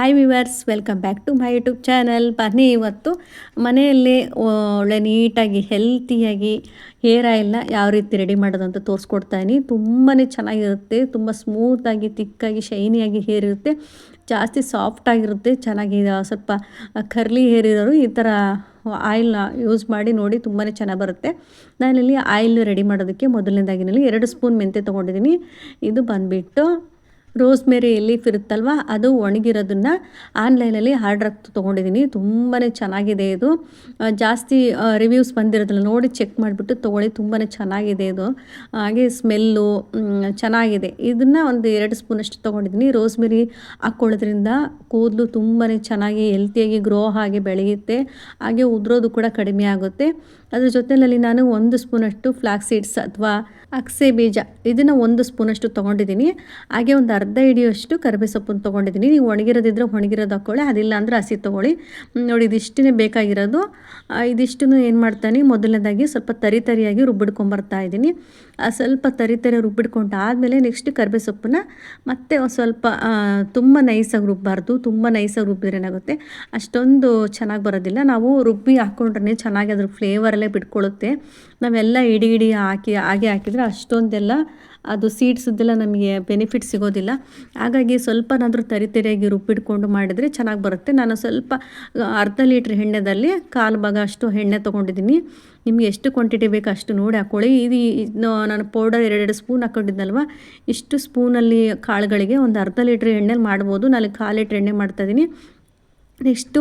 Hi viewers, welcome back to my YouTube channel. ಬನ್ನಿ ಇವತ್ತು ಮನೆಯಲ್ಲೇ ಒಳ್ಳೆ ನೀಟಾಗಿ ಹೆಲ್ತಿಯಾಗಿ ಹೇರ್ ಆಯಿಲ್ನ ಯಾವ ರೀತಿ ರೆಡಿ ಮಾಡೋದು ಅಂತ ತೋರಿಸ್ಕೊಡ್ತಾಯಿನಿ. ತುಂಬಾ ಚೆನ್ನಾಗಿರುತ್ತೆ, ತುಂಬ ಸ್ಮೂತಾಗಿ ತಿಕ್ಕಾಗಿ ಶೈನಿಯಾಗಿ ಹೇರ್ ಇರುತ್ತೆ, ಜಾಸ್ತಿ ಸಾಫ್ಟಾಗಿರುತ್ತೆ. ಚೆನ್ನಾಗಿ ಸ್ವಲ್ಪ ಕರ್ಲಿ ಹೇರ್ ಇರೋರು ಈ ಥರ ಆಯಿಲ್ನ ಯೂಸ್ ಮಾಡಿ ನೋಡಿ, ತುಂಬಾ ಚೆನ್ನಾಗಿ ಬರುತ್ತೆ. ನಾನಿಲ್ಲಿ ಆಯಿಲ್ ರೆಡಿ ಮಾಡೋದಕ್ಕೆ ಮೊದಲನೇದಾಗಿ 2 ಸ್ಪೂನ್ ಮೆಂತ್ಯ ತೊಗೊಂಡಿದ್ದೀನಿ. ಇದು ಬಂದುಬಿಟ್ಟು ರೋಸ್ಮೇರಿ ಲೀಫ್ ಇರುತ್ತಲ್ವ, ಅದು ಒಣಗಿರೋದನ್ನು ಆನ್ಲೈನಲ್ಲಿ ಆರ್ಡ್ರ್ ತೊಗೊಂಡಿದ್ದೀನಿ. ತುಂಬಾ ಚೆನ್ನಾಗಿದೆ ಇದು. ಜಾಸ್ತಿ ರಿವ್ಯೂಸ್ ಬಂದಿರೋದಿಲ್ಲ, ನೋಡಿ ಚೆಕ್ ಮಾಡಿಬಿಟ್ಟು ತೊಗೊಳ್ಳಿ. ತುಂಬಾ ಚೆನ್ನಾಗಿದೆ ಇದು, ಹಾಗೆ ಸ್ಮೆಲ್ಲು ಚೆನ್ನಾಗಿದೆ. ಇದನ್ನು ಒಂದು 2 ಸ್ಪೂನಷ್ಟು ತೊಗೊಂಡಿದ್ದೀನಿ. ರೋಸ್ಮೇರಿ ಹಾಕ್ಕೊಳ್ಳೋದ್ರಿಂದ ಕೂದಲು ತುಂಬಾ ಚೆನ್ನಾಗಿ ಹೆಲ್ತಿಯಾಗಿ ಗ್ರೋ ಆಗಿ ಬೆಳೆಯುತ್ತೆ, ಹಾಗೆ ಉದುರೋದು ಕೂಡ ಕಡಿಮೆ ಆಗುತ್ತೆ. ಅದ್ರ ಜೊತೆಯಲ್ಲಿ ನಾನು 1 ಸ್ಪೂನಷ್ಟು ಫ್ಲಾಕ್ಸ್ ಸೀಡ್ಸ್ ಅಥವಾ ಅಗಸೆ ಬೀಜ ಇದನ್ನು 1 ಸ್ಪೂನಷ್ಟು ತೊಗೊಂಡಿದ್ದೀನಿ. ಹಾಗೆ ಒಂದು ಅರ್ಧ ಹಿಡಿಯೋಷ್ಟು ಕರಿಬೇವು ಸೊಪ್ಪನ್ನು ತೊಗೊಂಡಿದ್ದೀನಿ. ನೀವು ಒಣಗಿರೋದಿದ್ರೆ ಒಣಗಿರೋದು ಹಾಕ್ಕೊಳ್ಳಿ, ಅದಿಲ್ಲ ಅಂದರೆ ಹಸಿ ತೊಗೊಳ್ಳಿ. ನೋಡಿ, ಇದಿಷ್ಟೇ ಬೇಕಾಗಿರೋದು. ಇದಿಷ್ಟನ್ನು ಏನು ಮಾಡ್ತಾನೆ, ಮೊದಲನೇದಾಗಿ ಸ್ವಲ್ಪ ತರಿಯಾಗಿ ರುಬ್ಬಿಡ್ಕೊಂಬರ್ತಾ ಇದ್ದೀನಿ. ಸ್ವಲ್ಪ ತರಿ ರುಬ್ಬಿಡ್ಕೊಂಡು ಆದಮೇಲೆ ನೆಕ್ಸ್ಟ್ ಕರಿಬೇವು ಸೊಪ್ಪನ್ನ ಮತ್ತೆ ಒಂದು ಸ್ವಲ್ಪ ತುಂಬ ನೈಸಾಗಿ ರುಬ್ಬಾರ್ದು. ತುಂಬ ನೈಸಾಗಿ ರುಬ್ಬಿದ್ರೆ ಏನಾಗುತ್ತೆ, ಅಷ್ಟೊಂದು ಚೆನ್ನಾಗಿ ಬರೋದಿಲ್ಲ. ನಾವು ರುಬ್ಬಿ ಹಾಕ್ಕೊಂಡ್ರೆ ಚೆನ್ನಾಗಿ ಅದ್ರ ಫ್ಲೇವರಲ್ಲೇ ಬಿಟ್ಕೊಳ್ಳುತ್ತೆ. ನಾವೆಲ್ಲ ಇಡಿ ಹಾಗೆ ಹಾಕಿದರೆ ಅಷ್ಟೊಂದೆಲ್ಲ ಅದು ಸೀಡ್ಸದ್ದೆಲ್ಲ ನಮಗೆ ಬೆನಿಫಿಟ್ ಸಿಗೋದಿಲ್ಲ. ಹಾಗಾಗಿ ಸ್ವಲ್ಪನಾದರೂ ತರಿಯಾಗಿ ರುಬ್ಬಿಡ್ಕೊಂಡು ಮಾಡಿದರೆ ಚೆನ್ನಾಗಿ ಬರುತ್ತೆ. ನಾನು ಸ್ವಲ್ಪ ಅರ್ಧ ಲೀಟ್ರ್ ಎಣ್ಣೆದಲ್ಲಿ 1/4 ಭಾಗ ಅಷ್ಟು ಎಣ್ಣೆ ತೊಗೊಂಡಿದ್ದೀನಿ. ನಿಮಗೆ ಎಷ್ಟು ಕ್ವಾಂಟಿಟಿ ಬೇಕು ಅಷ್ಟು ನೋಡಿ ಹಾಕ್ಕೊಳ್ಳಿ. ಇದು ನಾನು ಪೌಡರ್ 2 ಸ್ಪೂನ್ ಹಾಕ್ಕೊಂಡಿದ್ದಲ್ವ, ಇಷ್ಟು ಸ್ಪೂನಲ್ಲಿ ಕಾಳುಗಳಿಗೆ ಒಂದು ಅರ್ಧ ಲೀಟ್ರ್ ಎಣ್ಣೆಲಿ ಮಾಡ್ಬೋದು. ನಾನು 1/4 ಲೀಟ್ರ್ ಎಣ್ಣೆ ಮಾಡ್ತಾಯಿದ್ದೀನಿ. ನೆಕ್ಸ್ಟು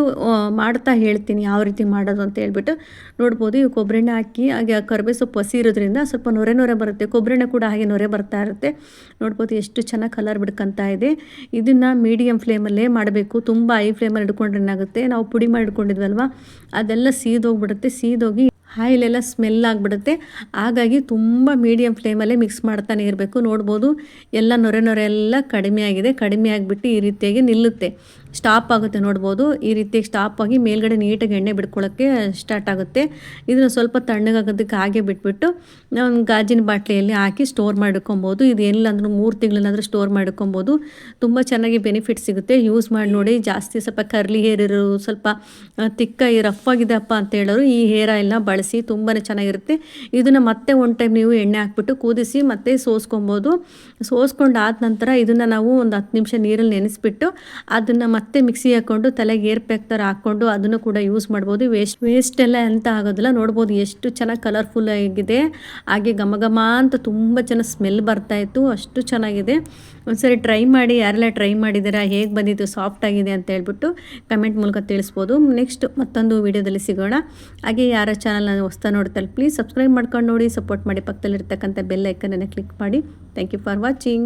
ಮಾಡ್ತಾ ಹೇಳ್ತೀನಿ ಯಾವ ರೀತಿ ಮಾಡೋದು ಅಂತ ಹೇಳ್ಬಿಟ್ಟು. ನೋಡ್ಬೋದು, ಈ ಕೊಬ್ಬರಿ ಎಣ್ಣೆ ಹಾಕಿ ಹಾಗೆ ಕರಿಬೇವು ಸೊಪ್ಪು ಹಸಿ ಇರೋದ್ರಿಂದ ಸ್ವಲ್ಪ ನೊರೆ ಬರುತ್ತೆ. ಕೊಬ್ಬರಿ ಎಣ್ಣೆ ಕೂಡ ಹಾಗೆ ನೊರೆ ಬರ್ತಾ ಇರುತ್ತೆ. ನೋಡ್ಬೋದು ಎಷ್ಟು ಚೆನ್ನಾಗಿ ಕಲರ್ ಬಿಡ್ಕೊತಾ ಇದೆ. ಇದನ್ನು ಮೀಡಿಯಮ್ ಫ್ಲೇಮಲ್ಲೇ ಮಾಡಬೇಕು. ತುಂಬ ಹೈ ಫ್ಲೇಮಲ್ಲಿ ಹಿಡ್ಕೊಂಡ್ರೆ ಏನಾಗುತ್ತೆ, ನಾವು ಪುಡಿ ಮಾಡಿ ಇಟ್ಕೊಂಡಿದ್ವಲ್ವ ಅದೆಲ್ಲ ಸೀದೋಗ್ಬಿಡುತ್ತೆ. ಸೀದೋಗಿ ಆಯಿಲೆಲ್ಲ ಸ್ಮೆಲ್ ಆಗಿಬಿಡುತ್ತೆ. ಹಾಗಾಗಿ ತುಂಬ ಮೀಡಿಯಮ್ ಫ್ಲೇಮಲ್ಲೇ ಮಿಕ್ಸ್ ಮಾಡ್ತಾನೆ ಇರಬೇಕು. ನೋಡ್ಬೋದು, ಎಲ್ಲ ನೊರೆ ಎಲ್ಲ ಕಡಿಮೆ ಆಗಿದೆ. ಕಡಿಮೆ ಆಗಿಬಿಟ್ಟು ಈ ರೀತಿಯಾಗಿ ನಿಲ್ಲುತ್ತೆ, ಸ್ಟಾಪ್ ಆಗುತ್ತೆ. ನೋಡ್ಬೋದು, ಈ ರೀತಿಯಾಗಿ ಸ್ಟಾಪ್ ಆಗಿ ಮೇಲ್ಗಡೆ ನೀಟಾಗಿ ಎಣ್ಣೆ ಬಿಡ್ಕೊಳ್ಳೋಕ್ಕೆ ಸ್ಟಾರ್ಟ್ ಆಗುತ್ತೆ. ಇದನ್ನು ಸ್ವಲ್ಪ ತಣ್ಣಗಾಗೋದಕ್ಕೆ ಹಾಗೆ ಬಿಟ್ಬಿಟ್ಟು ಒಂದು ಗಾಜಿನ ಬಾಟ್ಲಿಯಲ್ಲಿ ಹಾಕಿ ಸ್ಟೋರ್ ಮಾಡಿಟ್ಕೊಬೋದು. ಇದು ಏನಿಲ್ಲ ಅಂದ್ರೂ 3 ತಿಂಗಳನ್ನಾದರೂ ಸ್ಟೋರ್ ಮಾಡಿಟ್ಕೊಬೋದು. ತುಂಬ ಚೆನ್ನಾಗಿ ಬೆನಿಫಿಟ್ ಸಿಗುತ್ತೆ. ಯೂಸ್ ಮಾಡಿ ನೋಡಿ. ಜಾಸ್ತಿ ಸ್ವಲ್ಪ ಕರ್ಲಿ ಹೇರ್ ಇರೋರು, ಸ್ವಲ್ಪ ತಿಕ್ಕಾಗಿ ರಫ್ ಆಗಿದೆಪ್ಪ ಅಂತ ಹೇಳೋರು ಈ ಹೇರ್ ಆಯಿಲ್ನ ಬಳಸಿ, ತುಂಬಾ ಚೆನ್ನಾಗಿರುತ್ತೆ. ಇದನ್ನು ಮತ್ತೆ ಒಂದು ಟೈಮ್ ನೀವು ಎಣ್ಣೆ ಹಾಕ್ಬಿಟ್ಟು ಕುದಿಸಿ ಮತ್ತೆ ಸೋಸ್ಕೊಬೋದು. ಸೋಸ್ಕೊಂಡು ಆದ ನಂತರ ಇದನ್ನು ನಾವು ಒಂದು 10 ನಿಮಿಷ ನೀರಲ್ಲಿ ನೆನೆಸ್ಬಿಟ್ಟು ಅದನ್ನು ಮತ್ತೆ ಮಿಕ್ಸಿ ಹಾಕ್ಕೊಂಡು ತಲೆಗೆ ಏರ್ ಪ್ಯಾಕ್ ಥರ ಹಾಕ್ಕೊಂಡು ಅದನ್ನು ಕೂಡ ಯೂಸ್ ಮಾಡ್ಬೋದು. ವೇಸ್ಟ್ ಎಲ್ಲ ಎಂತ ಆಗೋದಿಲ್ಲ. ನೋಡ್ಬೋದು ಎಷ್ಟು ಚೆನ್ನಾಗಿ ಕಲರ್ಫುಲ್ ಆಗಿದೆ, ಹಾಗೆ ಘಮ ಅಂತ ತುಂಬ ಚೆನ್ನಾಗಿ ಸ್ಮೆಲ್ ಬರ್ತಾಯಿತ್ತು. ಅಷ್ಟು ಚೆನ್ನಾಗಿದೆ. ಒಂದ್ಸರಿ ಟ್ರೈ ಮಾಡಿ. ಯಾರೆಲ್ಲ ಟ್ರೈ ಮಾಡಿದ್ದೀರಾ, ಹೇಗೆ ಬಂದಿದ್ದು, ಸಾಫ್ಟ್ ಆಗಿದೆ ಅಂತ ಹೇಳ್ಬಿಟ್ಟು ಕಮೆಂಟ್ ಮೂಲಕ ತಿಳಿಸ್ಬೋದು. ನೆಕ್ಸ್ಟ್ ಮತ್ತೊಂದು ವೀಡಿಯೋದಲ್ಲಿ ಸಿಗೋಣ. ಹಾಗೆ ಯಾರ ಚಾನಲ್ನ ಹೊಸ್ತಾ ನೋಡ್ತಾರೆ ಪ್ಲೀಸ್ ಸಬ್ಸ್ಕ್ರೈಬ್ ಮಾಡ್ಕೊಂಡು ನೋಡಿ, ಸಪೋರ್ಟ್ ಮಾಡಿ. ಪಕ್ಕದಲ್ಲಿರ್ತಕ್ಕಂಥ ಬೆಲ್ ಐಕನನ್ನು ಕ್ಲಿಕ್ ಮಾಡಿ. Thank you for watching.